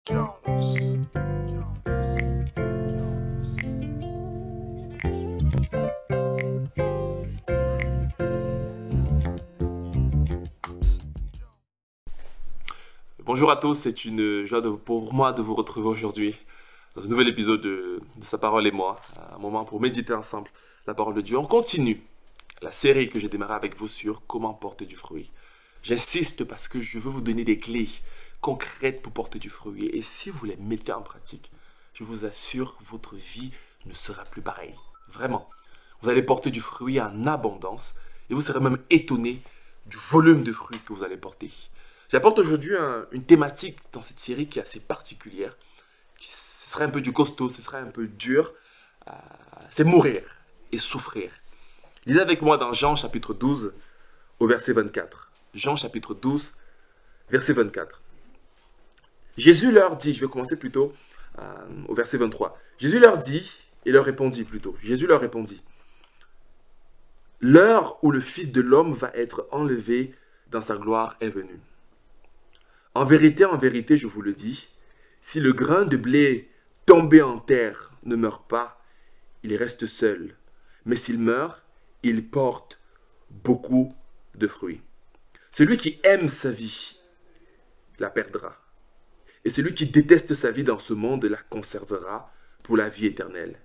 Jones. Bonjour à tous, c'est une joie pour moi de vous retrouver aujourd'hui dans un nouvel épisode de Sa parole et moi, un moment pour méditer ensemble la parole de Dieu. On continue la série que j'ai démarrée avec vous sur comment porter du fruit. J'insiste parce que je veux vous donner des clés concrètes pour porter du fruit. Et si vous les mettez en pratique, je vous assure, votre vie ne sera plus pareille. Vraiment. Vous allez porter du fruit en abondance et vous serez même étonné du volume de fruits que vous allez porter. J'apporte aujourd'hui une thématique dans cette série qui est assez particulière. Ce serait un peu du costaud, ce serait un peu dur. C'est mourir et souffrir. Lisez avec moi dans Jean chapitre 12 au verset 24. Jean chapitre 12, verset 24. Jésus leur dit, je vais commencer plutôt au verset 23. Jésus leur dit, et leur répondit plutôt. Jésus leur répondit. L'heure où le Fils de l'homme va être enlevé dans sa gloire est venue. En vérité, je vous le dis, si le grain de blé tombé en terre ne meurt pas, il reste seul. Mais s'il meurt, il porte beaucoup de fruits. Celui qui aime sa vie la perdra. Et celui qui déteste sa vie dans ce monde la conservera pour la vie éternelle.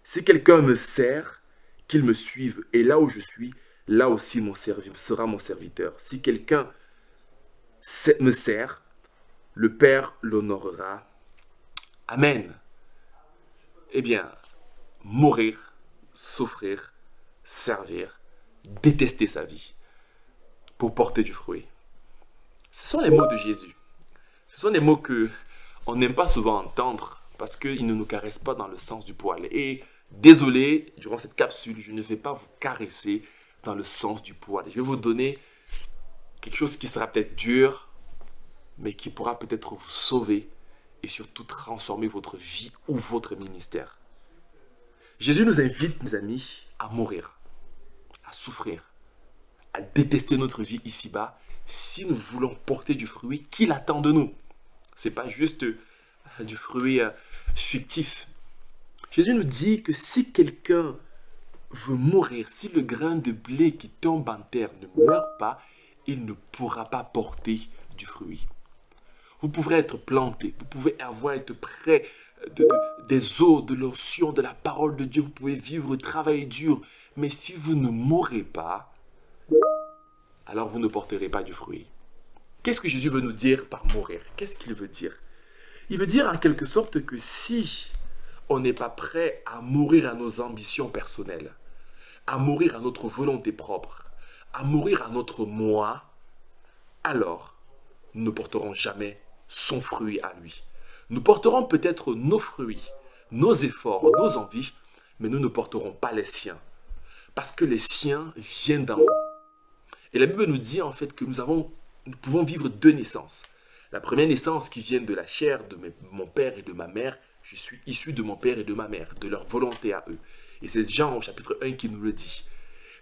Si quelqu'un me sert, qu'il me suive. Et là où je suis, là aussi sera mon serviteur. Si quelqu'un me sert, le Père l'honorera. Amen. Eh bien, mourir, souffrir, servir, détester sa vie pour porter du fruit. Ce sont les mots de Jésus. Ce sont des mots que on n'aime pas souvent entendre parce qu'ils ne nous caressent pas dans le sens du poil. Et désolé, durant cette capsule, je ne vais pas vous caresser dans le sens du poil. Je vais vous donner quelque chose qui sera peut-être dur, mais qui pourra peut-être vous sauver et surtout transformer votre vie ou votre ministère. Jésus nous invite, mes amis, à mourir, à souffrir, à détester notre vie ici-bas si nous voulons porter du fruit qu'il attend de nous. Ce n'est pas juste du fruit fictif. Jésus nous dit que si quelqu'un veut mourir, si le grain de blé qui tombe en terre ne meurt pas, il ne pourra pas porter du fruit. Vous pourrez être planté, vous pouvez être près des eaux, de l'onction, de la parole de Dieu, vous pouvez vivre, travailler dur, mais si vous ne mourrez pas, alors vous ne porterez pas du fruit. Qu'est-ce que Jésus veut nous dire par mourir? Qu'est-ce qu'il veut dire? Il veut dire en quelque sorte que si on n'est pas prêt à mourir à nos ambitions personnelles, à mourir à notre volonté propre, à mourir à notre moi, alors nous ne porterons jamais son fruit à lui. Nous porterons peut-être nos fruits, nos efforts, nos envies, mais nous ne porterons pas les siens. Parce que les siens viennent d'en haut. Et la Bible nous dit en fait que nous pouvons vivre deux naissances. La première naissance qui vient de la chair de mon père et de ma mère, je suis issu de mon père et de ma mère, de leur volonté à eux. Et c'est Jean au chapitre 1 qui nous le dit.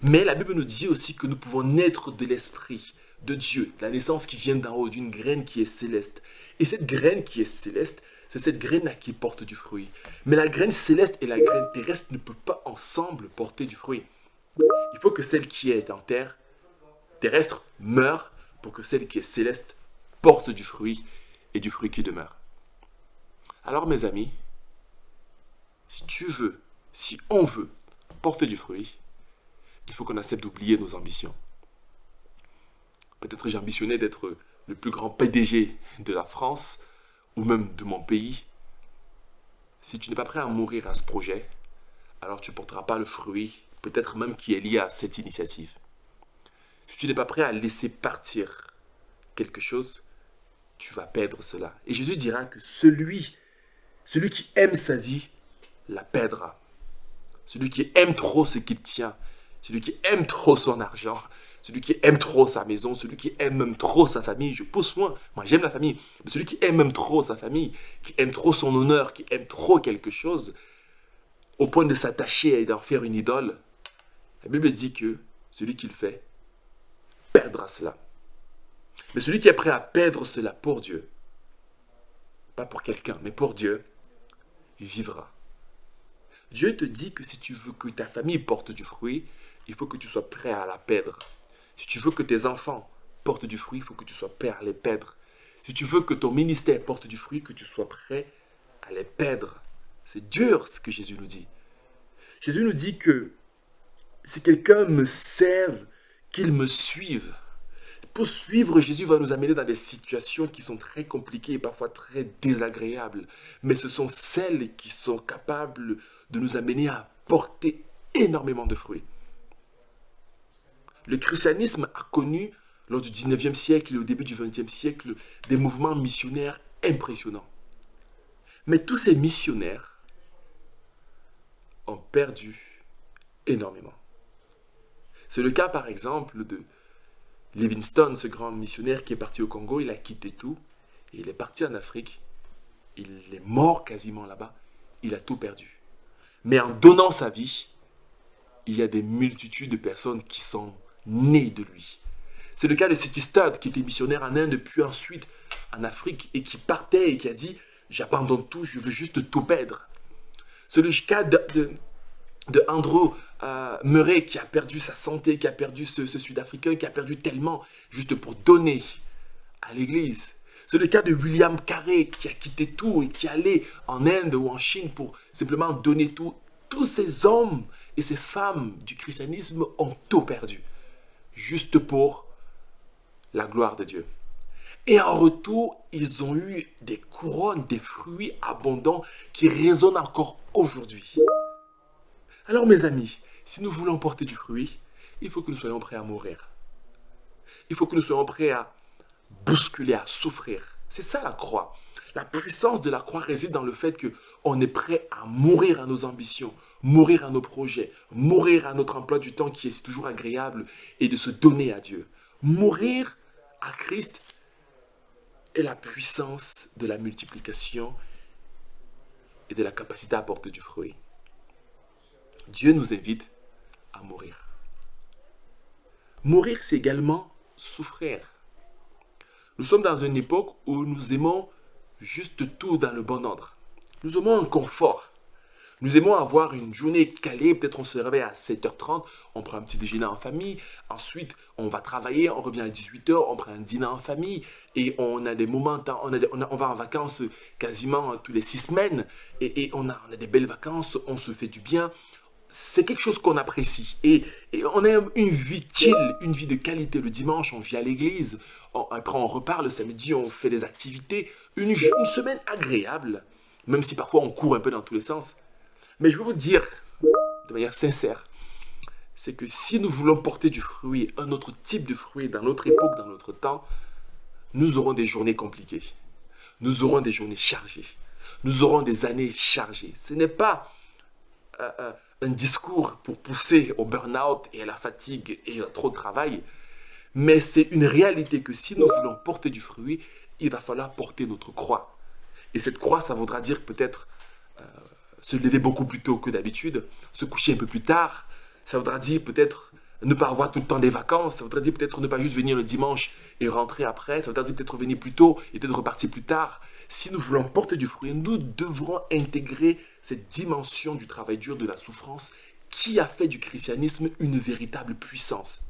Mais la Bible nous dit aussi que nous pouvons naître de l'esprit de Dieu, la naissance qui vient d'en haut, d'une graine qui est céleste. Et cette graine qui est céleste, c'est cette graine-là qui porte du fruit. Mais la graine céleste et la graine terrestre ne peuvent pas ensemble porter du fruit. Il faut que celle qui est en terre, terrestre, meure pour que celle qui est céleste porte du fruit et du fruit qui demeure. Alors mes amis, si on veut porter du fruit, il faut qu'on accepte d'oublier nos ambitions. Peut-être j'ai ambitionné d'être le plus grand PDG de la France ou même de mon pays. Si tu n'es pas prêt à mourir à ce projet, alors tu ne porteras pas le fruit, peut-être même qui est lié à cette initiative. Si tu n'es pas prêt à laisser partir quelque chose, tu vas perdre cela. Et Jésus dira que celui qui aime sa vie la perdra. Celui qui aime trop ce qu'il tient, celui qui aime trop son argent, celui qui aime trop sa maison, celui qui aime même trop sa famille, je pousse loin, moi j'aime la famille, mais celui qui aime même trop sa famille, qui aime trop son honneur, qui aime trop quelque chose, au point de s'attacher et d'en faire une idole, la Bible dit que celui qui le fait perdra cela. Mais celui qui est prêt à perdre cela pour Dieu, pas pour quelqu'un, mais pour Dieu, vivra. Dieu te dit que si tu veux que ta famille porte du fruit, il faut que tu sois prêt à la perdre. Si tu veux que tes enfants portent du fruit, il faut que tu sois prêt à les perdre. Si tu veux que ton ministère porte du fruit, que tu sois prêt à les perdre. C'est dur ce que Jésus nous dit. Jésus nous dit que si quelqu'un me serve, qu'il me suive. Pour suivre, Jésus va nous amener dans des situations qui sont très compliquées et parfois très désagréables. Mais ce sont celles qui sont capables de nous amener à porter énormément de fruits. Le christianisme a connu, lors du 19e siècle et au début du 20e siècle, des mouvements missionnaires impressionnants. Mais tous ces missionnaires ont perdu énormément. C'est le cas, par exemple, de Livingstone, ce grand missionnaire qui est parti au Congo. Il a quitté tout et il est parti en Afrique. Il est mort quasiment là-bas. Il a tout perdu. Mais en donnant sa vie, il y a des multitudes de personnes qui sont nées de lui. C'est le cas de City Studd, qui était missionnaire en Inde, puis ensuite en Afrique, et qui partait et qui a dit « J'abandonne tout, je veux juste tout perdre ». C'est le cas de Andrew Murray, qui a perdu sa santé, qui a perdu ce Sud-Africain, qui a perdu tellement juste pour donner à l'église. C'est le cas de William Carey, qui a quitté tout et qui allait en Inde ou en Chine pour simplement donner tout. Tous ces hommes et ces femmes du christianisme ont tout perdu, juste pour la gloire de Dieu. Et en retour, ils ont eu des couronnes, des fruits abondants qui résonnent encore aujourd'hui. Alors mes amis, si nous voulons porter du fruit, il faut que nous soyons prêts à mourir. Il faut que nous soyons prêts à bousculer, à souffrir. C'est ça la croix. La puissance de la croix réside dans le fait qu'on est prêt à mourir à nos ambitions, mourir à nos projets, mourir à notre emploi du temps qui est toujours agréable et de se donner à Dieu. Mourir à Christ est la puissance de la multiplication et de la capacité à porter du fruit. Dieu nous invite à mourir. Mourir, c'est également souffrir. Nous sommes dans une époque où nous aimons juste tout dans le bon ordre. Nous aimons un confort. Nous aimons avoir une journée calée. Peut-être on se réveille à 7h30, on prend un petit déjeuner en famille. Ensuite, on va travailler, on revient à 18h, on prend un dîner en famille. Et on a des moments, on va en vacances quasiment tous les 6 semaines. Et on a des belles vacances, on se fait du bien. C'est quelque chose qu'on apprécie. Et on a une vie chill, une vie de qualité. Le dimanche, on vient à l'église. Après, on repart. Le samedi, on fait des activités. Une semaine agréable. Même si parfois, on court un peu dans tous les sens. Mais je veux vous dire, de manière sincère, c'est que si nous voulons porter du fruit, un autre type de fruit dans notre époque, dans notre temps, nous aurons des journées compliquées. Nous aurons des journées chargées. Nous aurons des années chargées. Ce n'est pas un discours pour pousser au burn-out et à la fatigue et à trop de travail, mais c'est une réalité que si nous voulons porter du fruit, il va falloir porter notre croix. Et cette croix, ça voudra dire peut-être se lever beaucoup plus tôt que d'habitude, se coucher un peu plus tard. Ça voudra dire peut-être ne pas avoir tout le temps des vacances. Ça voudra dire peut-être ne pas juste venir le dimanche et rentrer après. Ça voudra dire peut-être venir plus tôt et peut-être repartir plus tard. Si nous voulons porter du fruit, nous devrons intégrer cette dimension du travail dur, de la souffrance, qui a fait du christianisme une véritable puissance.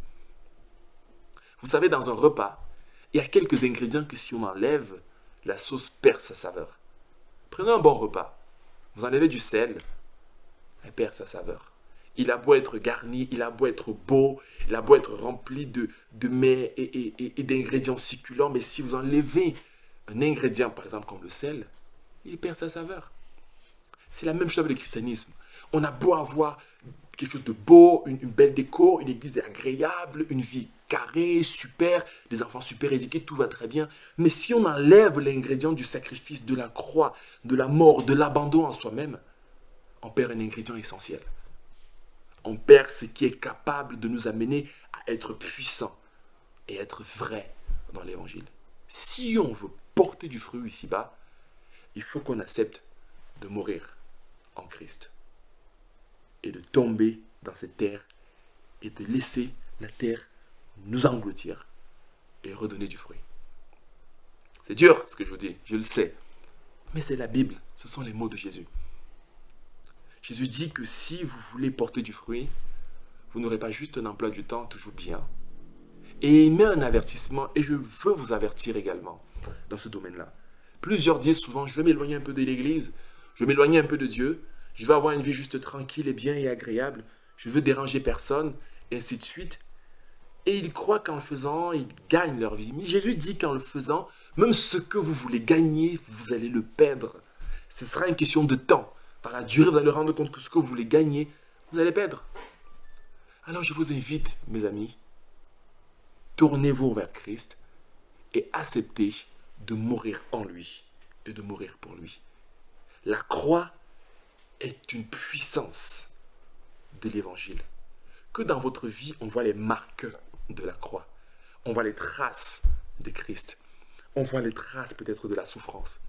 Vous savez, dans un repas, il y a quelques ingrédients que si on enlève, la sauce perd sa saveur. Prenez un bon repas. Vous enlevez du sel, elle perd sa saveur. Il a beau être garni, il a beau être beau, il a beau être rempli de mets et d'ingrédients succulents, mais si vous enlevez un ingrédient, par exemple comme le sel, il perd sa saveur. C'est la même chose avec le christianisme. On a beau avoir quelque chose de beau, une belle déco, une église agréable, une vie carrée, super, des enfants super éduqués, tout va très bien. Mais si on enlève l'ingrédient du sacrifice, de la croix, de la mort, de l'abandon en soi-même, on perd un ingrédient essentiel. On perd ce qui est capable de nous amener à être puissants et être vrais dans l'évangile. Si on veut porter du fruit ici-bas, il faut qu'on accepte de mourir en Christ et de tomber dans cette terre et de laisser la terre nous engloutir et redonner du fruit. C'est dur ce que je vous dis, je le sais. Mais c'est la Bible, ce sont les mots de Jésus. Jésus dit que si vous voulez porter du fruit, vous n'aurez pas juste un emploi du temps toujours bien. Et il met un avertissement, et je veux vous avertir également dans ce domaine-là. Plusieurs disent souvent, je veux m'éloigner un peu de l'Église, je veux m'éloigner un peu de Dieu, je veux avoir une vie juste tranquille et bien et agréable, je veux déranger personne, et ainsi de suite. Et ils croient qu'en le faisant, ils gagnent leur vie. Mais Jésus dit qu'en le faisant, même ce que vous voulez gagner, vous allez le perdre. Ce sera une question de temps. Dans la durée, vous allez vous rendre compte que ce que vous voulez gagner, vous allez perdre. Alors je vous invite, mes amis, tournez-vous vers Christ et acceptez de mourir en lui et de mourir pour lui. La croix est une puissance de l'évangile. Que dans votre vie, on voit les marques de la croix. On voit les traces de Christ. On voit les traces peut-être de la souffrance.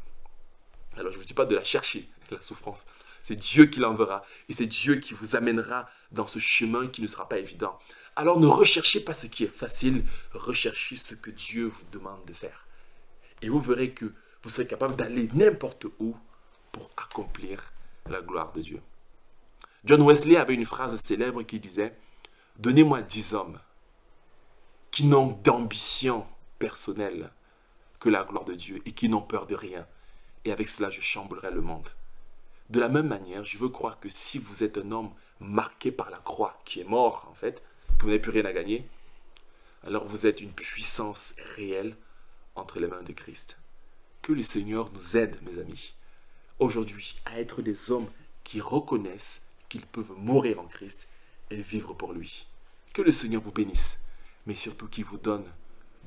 Alors je ne vous dis pas de la chercher, la souffrance. C'est Dieu qui l'enverra et c'est Dieu qui vous amènera dans ce chemin qui ne sera pas évident. Alors ne recherchez pas ce qui est facile, recherchez ce que Dieu vous demande de faire. Et vous verrez que vous serez capable d'aller n'importe où pour accomplir la gloire de Dieu. John Wesley avait une phrase célèbre qui disait « Donnez-moi 10 hommes qui n'ont d'ambition personnelle que la gloire de Dieu et qui n'ont peur de rien. Et avec cela, je chamboulerai le monde. » De la même manière, je veux croire que si vous êtes un homme marqué par la croix, qui est mort en fait, que vous n'avez plus rien à gagner, alors vous êtes une puissance réelle entre les mains de Christ. Que le Seigneur nous aide, mes amis, aujourd'hui à être des hommes qui reconnaissent qu'ils peuvent mourir en Christ et vivre pour lui. Que le Seigneur vous bénisse, mais surtout qu'il vous donne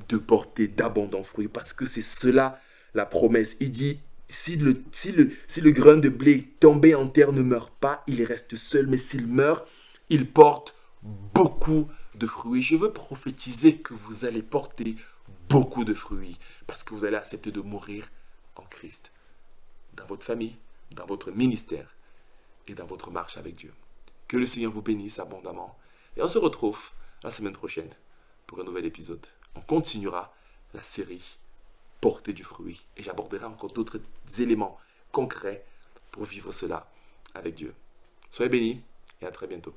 de porter d'abondants fruits, parce que c'est cela la promesse. Il dit, si le grain de blé tombé en terre ne meurt pas, il reste seul, mais s'il meurt, il porte beaucoup de fruits. Je veux prophétiser que vous allez porter beaucoup de fruits, parce que vous allez accepter de mourir en Christ, dans votre famille, dans votre ministère et dans votre marche avec Dieu. Que le Seigneur vous bénisse abondamment. Et on se retrouve la semaine prochaine pour un nouvel épisode. On continuera la série Porter du fruit. Et j'aborderai encore d'autres éléments concrets pour vivre cela avec Dieu. Soyez bénis et à très bientôt.